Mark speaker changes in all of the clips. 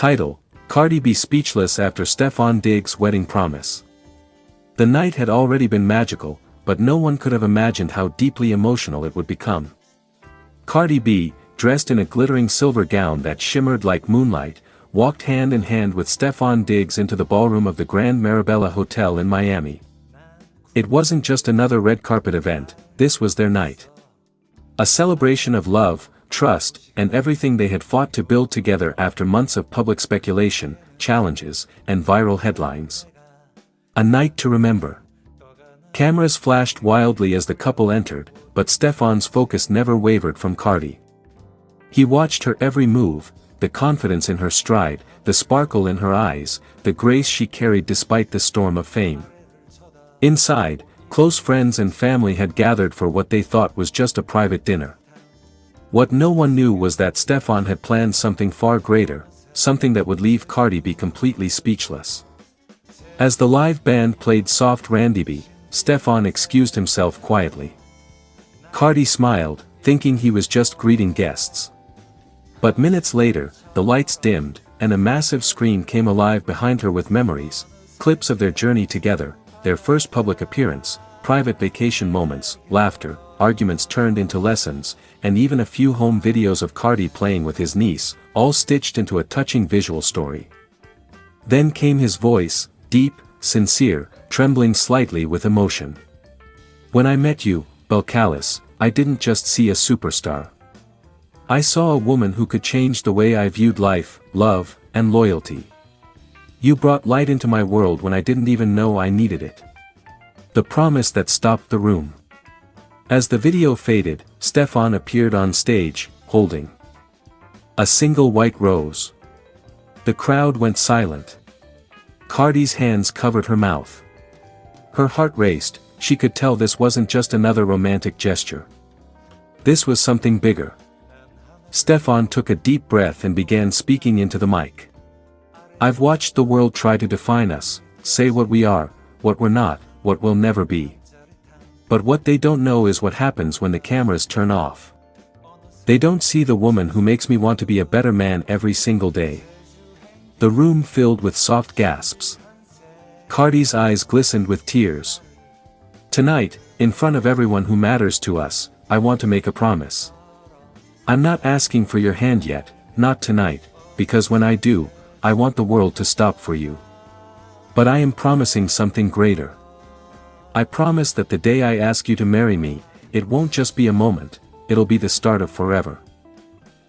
Speaker 1: Title: Cardi B speechless after Stefon Diggs' wedding promise. The night had already been magical, but no one could have imagined how deeply emotional it would become. Cardi B, dressed in a glittering silver gown that shimmered like moonlight, walked hand in hand with Stefon Diggs into the ballroom of the Grand Marabella Hotel in Miami. It wasn't just another red carpet event, this was their night. A celebration of love, trust, and everything they had fought to build together after months of public speculation, challenges, and viral headlines. A night to remember. Cameras flashed wildly as the couple entered, but Stefon's focus never wavered from Cardi. He watched her every move, the confidence in her stride, the sparkle in her eyes, the grace she carried despite the storm of fame. Inside, close friends and family had gathered for what they thought was just a private dinner. What no one knew was that Stefon had planned something far greater, something that would leave Cardi B completely speechless. As the live band played soft R&B, Stefon excused himself quietly. Cardi smiled, thinking he was just greeting guests. But minutes later, the lights dimmed, and a massive screen came alive behind her with memories, clips of their journey together, their first public appearance, private vacation moments, laughter, arguments turned into lessons, and even a few home videos of Cardi playing with his niece, all stitched into a touching visual story. Then came his voice, deep, sincere, trembling slightly with emotion. "When I met you, Belcalis, I didn't just see a superstar. I saw a woman who could change the way I viewed life, love, and loyalty. You brought light into my world when I didn't even know I needed it." The promise that stopped the room. As the video faded, Stefon appeared on stage, holding a single white rose. The crowd went silent. Cardi's hands covered her mouth. Her heart raced, she could tell this wasn't just another romantic gesture. This was something bigger. Stefon took a deep breath and began speaking into the mic. "I've watched the world try to define us, say what we are, what we're not, what we'll never be. But what they don't know is what happens when the cameras turn off. They don't see the woman who makes me want to be a better man every single day." The room filled with soft gasps. Cardi's eyes glistened with tears. "Tonight, in front of everyone who matters to us, I want to make a promise. I'm not asking for your hand yet, not tonight, because when I do, I want the world to stop for you. But I am promising something greater. I promise that the day I ask you to marry me, it won't just be a moment, it'll be the start of forever.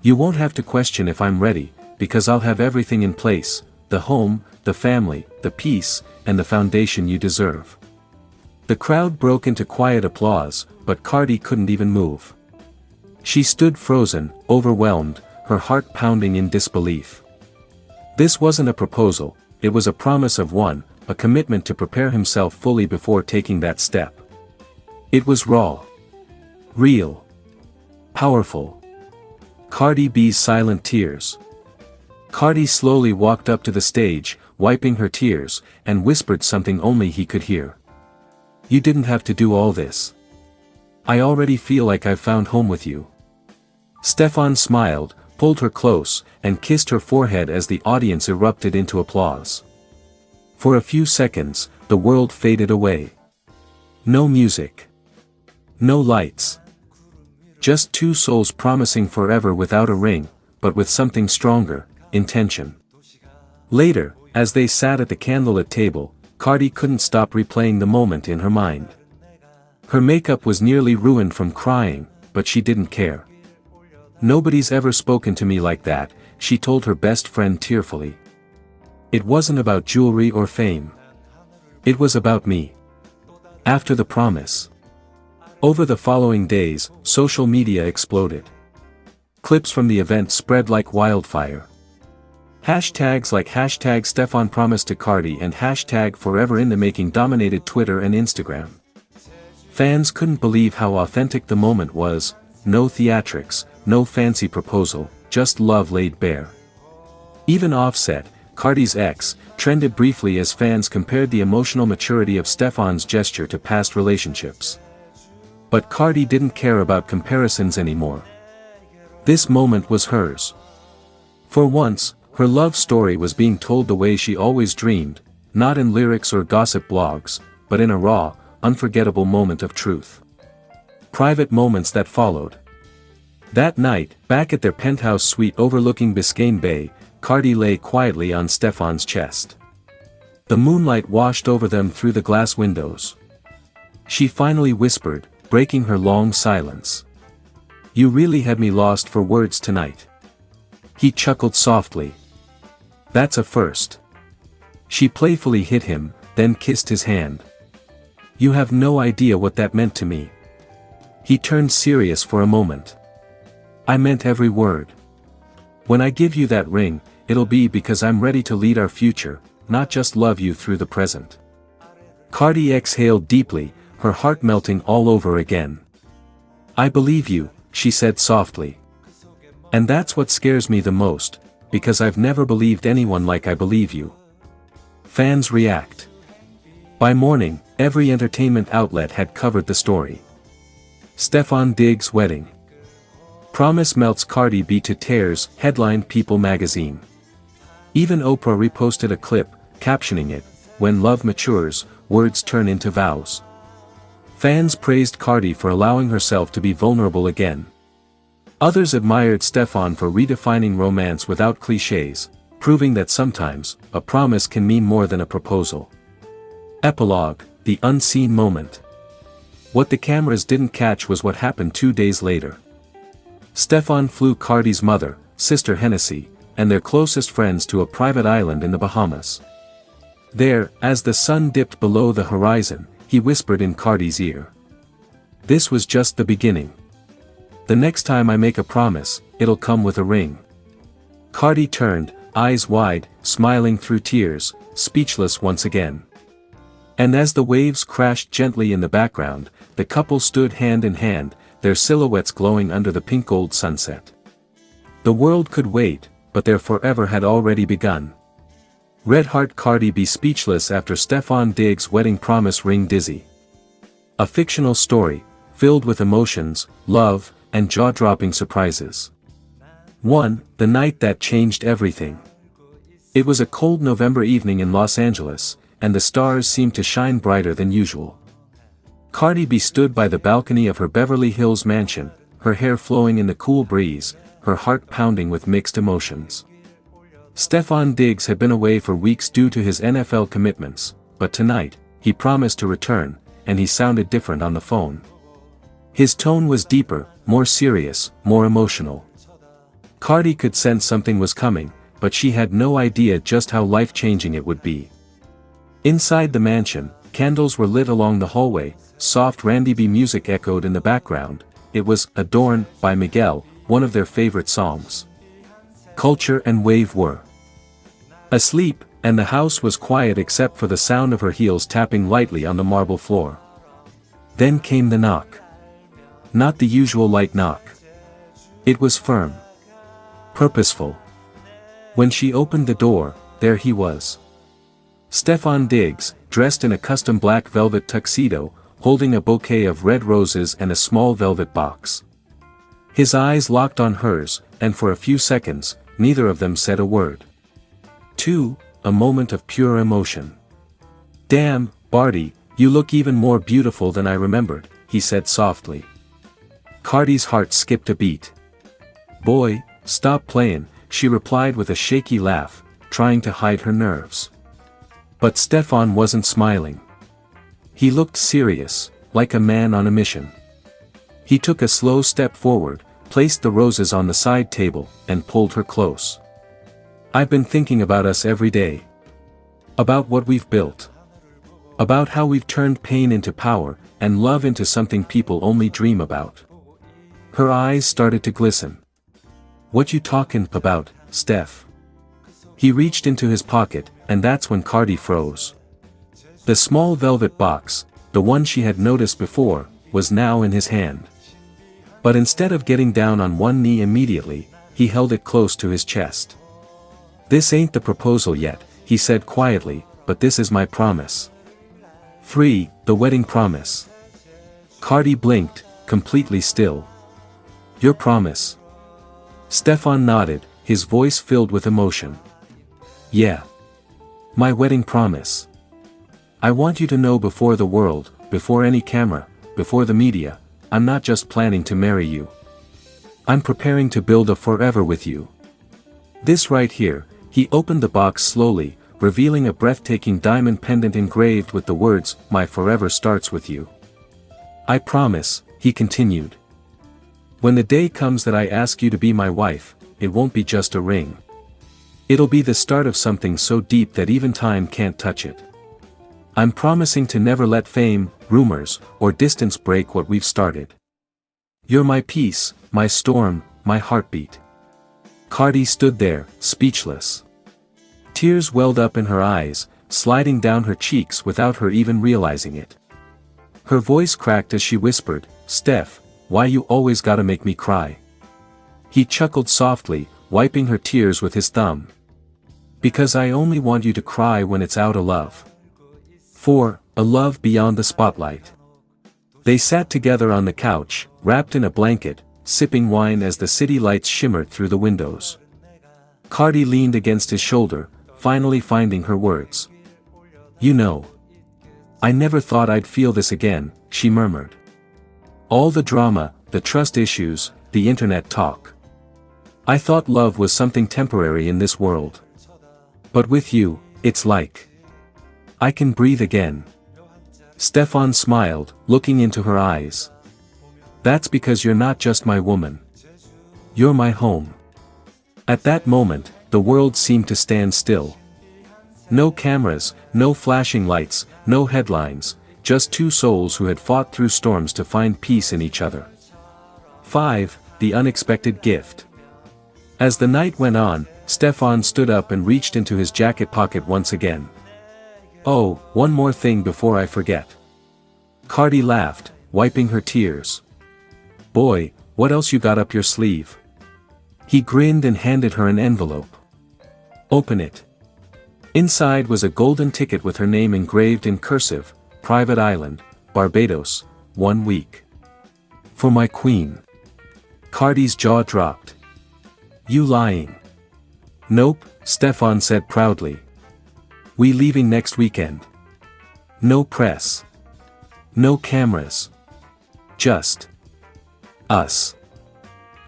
Speaker 1: You won't have to question if I'm ready, because I'll have everything in place, the home, the family, the peace, and the foundation you deserve." The crowd broke into quiet applause, but Cardi couldn't even move. She stood frozen, overwhelmed, her heart pounding in disbelief. This wasn't a proposal, it was a promise of one, a commitment to prepare himself fully before taking that step. It was raw. Real. Powerful. Cardi B's silent tears. Cardi slowly walked up to the stage, wiping her tears, and whispered something only he could hear. "You didn't have to do all this. I already feel like I've found home with you." Stefon smiled, pulled her close, and kissed her forehead as the audience erupted into applause. For a few seconds, the world faded away. No music. No lights. Just two souls promising forever without a ring, but with something stronger, intention. Later, as they sat at the candlelit table, Cardi couldn't stop replaying the moment in her mind. Her makeup was nearly ruined from crying, but she didn't care. "Nobody's ever spoken to me like that," she told her best friend tearfully. "It wasn't about jewelry or fame. It was about me." After the promise. Over the following days, social media exploded. Clips from the event spread like wildfire. Hashtags like #Stefon promised to Cardi and #Forever in the making dominated Twitter and Instagram. Fans couldn't believe how authentic the moment was, no theatrics, no fancy proposal, just love laid bare. Even Offset, Cardi's ex, trended briefly as fans compared the emotional maturity of Stefon's gesture to past relationships. But Cardi didn't care about comparisons anymore. This moment was hers. For once, Her love story was being told the way she always dreamed, not in lyrics or gossip blogs, but in a raw, unforgettable moment of truth. Private moments that followed. That night, back at their penthouse suite overlooking Biscayne Bay, Cardi lay quietly on Stefon's chest. The moonlight washed over them through the glass windows. She finally whispered, breaking her long silence. "You really had me lost for words tonight." He chuckled softly. "That's a first." She playfully hit him, then kissed his hand. "You have no idea what that meant to me." He turned serious for a moment. "I meant every word. When I give you that ring, it'll be because I'm ready to lead our future, not just love you through the present." Cardi exhaled deeply, her heart melting all over again. "I believe you," she said softly. "And that's what scares me the most, because I've never believed anyone like I believe you." Fans react. By morning, every entertainment outlet had covered the story. Stefon Diggs' wedding. Promise melts Cardi B to tears, headlined People magazine. Even Oprah reposted a clip, captioning it, "When love matures, words turn into vows." Fans praised Cardi for allowing herself to be vulnerable again. Others admired Stefon for redefining romance without clichés, proving that sometimes, a promise can mean more than a proposal. Epilogue, the unseen moment. What the cameras didn't catch was what happened 2 days later. Stefon flew Cardi's mother, Sister Hennessy, and their closest friends to a private island in the Bahamas. There, as the sun dipped below the horizon, he whispered in Cardi's ear. "This was just the beginning. The next time I make a promise, it'll come with a ring." Cardi turned, eyes wide, smiling through tears, speechless once again. And as the waves crashed gently in the background, the couple stood hand in hand, their silhouettes glowing under the pink-gold sunset. The world could wait, but their forever had already begun. Red Heart Cardi B speechless after Stefon Diggs' wedding promise ring dizzy. A fictional story, filled with emotions, love, and jaw-dropping surprises. 1. The night that changed everything. It was a cold November evening in Los Angeles, and the stars seemed to shine brighter than usual. Cardi B stood by the balcony of her Beverly Hills mansion, her hair flowing in the cool breeze, her heart pounding with mixed emotions. Stefon Diggs had been away for weeks due to his NFL commitments, but tonight, he promised to return, and he sounded different on the phone. His tone was deeper, more serious, more emotional. Cardi could sense something was coming, but she had no idea just how life-changing it would be. Inside the mansion, candles were lit along the hallway, soft Randy B music echoed in the background. It was "Adorn" by Miguel, one of their favorite songs. Culture and Wave were asleep, and the house was quiet except for the sound of her heels tapping lightly on the marble floor. Then came the knock. Not the usual light knock. It was firm. Purposeful. When she opened the door, there he was. Stefon Diggs, dressed in a custom black velvet tuxedo, holding a bouquet of red roses and a small velvet box. His eyes locked on hers, and for a few seconds, neither of them said a word. 2. A moment of pure emotion. "Damn, Barty, you look even more beautiful than I remembered," he said softly. Cardi's heart skipped a beat. "Boy, stop playing," she replied with a shaky laugh, trying to hide her nerves. But Stefon wasn't smiling. He looked serious, like a man on a mission. He took a slow step forward, placed the roses on the side table, and pulled her close. "I've been thinking about us every day. About what we've built. About how we've turned pain into power, and love into something people only dream about." Her eyes started to glisten. "What you talking about, Steph?" He reached into his pocket, and that's when Cardi froze. The small velvet box, the one she had noticed before, was now in his hand. But instead of getting down on one knee immediately, he held it close to his chest. "This ain't the proposal yet," he said quietly, "but this is my promise." 3. The wedding promise. Cardi blinked, completely still. "Your promise?" Stefon nodded, his voice filled with emotion. Yeah. My wedding promise. I want you to know before the world, before any camera, before the media, I'm not just planning to marry you. I'm preparing to build a forever with you. This right here, he opened the box slowly, revealing a breathtaking diamond pendant engraved with the words, "My forever starts with you." I promise, he continued. When the day comes that I ask you to be my wife, it won't be just a ring. It'll be the start of something so deep that even time can't touch it. I'm promising to never let fame, rumors, or distance break what we've started. You're my peace, my storm, my heartbeat. Cardi stood there, speechless. Tears welled up in her eyes, sliding down her cheeks without her even realizing it. Her voice cracked as she whispered, "Steph, why you always gotta make me cry?" He chuckled softly, wiping her tears with his thumb. "Because I only want you to cry when it's out of love. For, a love beyond the spotlight." They sat together on the couch, wrapped in a blanket, sipping wine as the city lights shimmered through the windows. Cardi leaned against his shoulder, finally finding her words. "You know, I never thought I'd feel this again," she murmured. "All the drama, the trust issues, the internet talk. I thought love was something temporary in this world. But with you, it's like I can breathe again." Stefon smiled, looking into her eyes. "That's because you're not just my woman. You're my home." At that moment, the world seemed to stand still. No cameras, no flashing lights, no headlines, just two souls who had fought through storms to find peace in each other. 5. The unexpected gift. As the night went on, Stefon stood up and reached into his jacket pocket once again. "Oh, one more thing before I forget." Cardi laughed, wiping her tears. "Boy, what else you got up your sleeve?" He grinned and handed her an envelope. "Open it." Inside was a golden ticket with her name engraved in cursive, "Private Island, Barbados, 1 week. For my queen." Cardi's jaw dropped. "You lying?" "Nope," Stefon said proudly. "We leaving next weekend. No press. No cameras. Just us.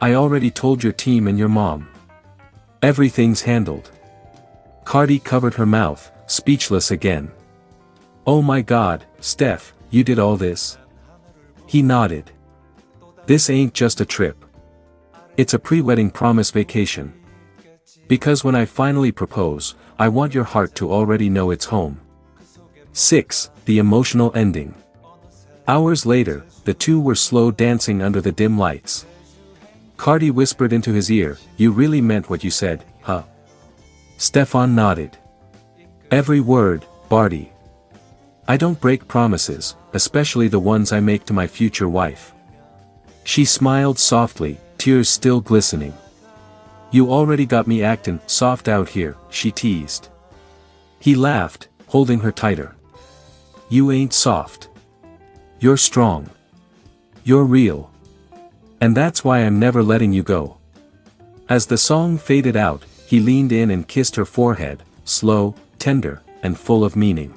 Speaker 1: I already told your team and your mom. Everything's handled." Cardi covered her mouth, speechless again. "Oh my God, Steph, you did all this?" He nodded. "This ain't just a trip. It's a pre-wedding promise vacation. Because when I finally propose, I want your heart to already know it's home." 6. The emotional ending. Hours later, the two were slow dancing under the dim lights. Cardi whispered into his ear, "You really meant what you said, huh?" Stefon nodded. "Every word, Barty. I don't break promises, especially the ones I make to my future wife." She smiled softly, tears still glistening. "You already got me actin' soft out here," she teased. He laughed, holding her tighter. "You ain't soft. You're strong. You're real. And that's why I'm never letting you go." As the song faded out, he leaned in and kissed her forehead, slow, tender, and full of meaning.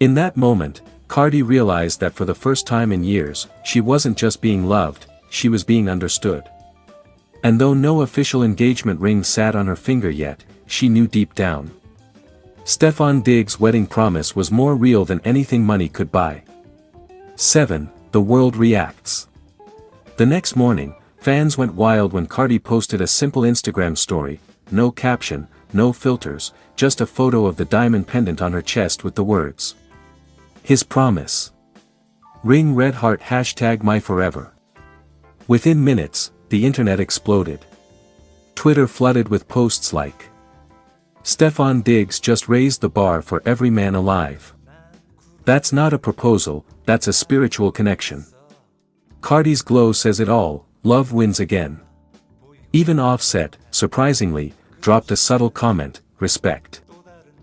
Speaker 1: In that moment, Cardi realized that for the first time in years, she wasn't just being loved, she was being understood. And though no official engagement ring sat on her finger yet, she knew deep down. Stefon Diggs' wedding promise was more real than anything money could buy. 7. The world reacts. The next morning, fans went wild when Cardi posted a simple Instagram story, no caption, no filters, just a photo of the diamond pendant on her chest with the words, "His promise. Ring red heart #myforever." Within minutes, the internet exploded. Twitter flooded with posts like, "Stefon Diggs just raised the bar for every man alive. That's not a proposal, that's a spiritual connection. Cardi's glow says it all, love wins again." Even Offset, surprisingly, dropped a subtle comment, "Respect."